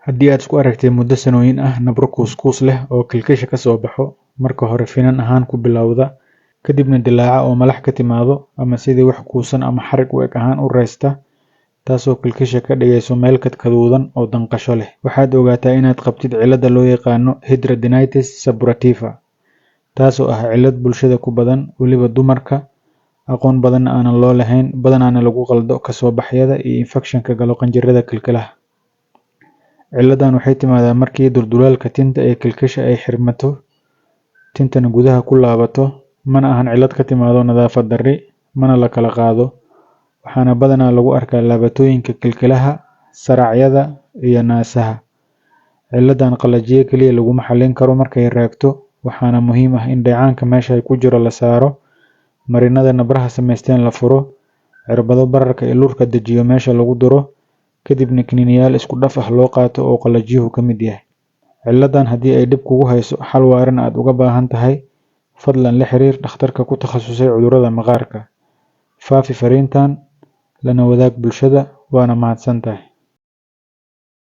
Haddii aad isku aragtay muddo sanooyin ah nabro kuus leh oo kilkisha ka soo baxo, marka hore finan ahaan ku bilowda, kadibna dilaaca oo malax ka timaado ama sidii wax kuusan ama xarig u eg ahaan u raysta, taasoo kilkisha ka dhigayso meel kadkaduudan oo danqasho leh. Waxaad ogaataa inaad qabtid cilada loo yaqaano hidradenitis suppurativa, taasoo ah cilad bulshada ku badan, weliba dumarka, aqoon badanna aanan loo lahayn, badanaana lagu qaldo kasoo baxyada iyo infekshanka galo qanjirada kilkilaha. Ciladan waxay timaadaa markii duldulaalka tinta ee kilkisha ay xirmato, tintana gudaha ku laabato, mana ahan cilad ka timaado nadaafad darri, mana la kala qaado, waxaana badanaa lagu arkaa laabatooyinka kilkilaha, saracyada iyo naasaha. Ciladan qalajiye kaliya laguma xallin karo markay raagto, waxaana muhiim ah in dheecaanka meesha ay ku jiro la saaro, marinada nabraha samaysteen la furo, cirbado bararka iyo lurka dejiyo meesha lagu duro, kadibna kiniiniyaal isku dhaf ah loo qaato oo qalajiyuhu ka mid yahay. Ciladan haddii ay dhib kugu hayso, xal waarana aad uga baahan tahay, fadlan la xiriir dhakhtarka ku takhasusay cudurrada maqaarka. Faafi fariintan, lana wadaag bulshada, waana mahadsantahay.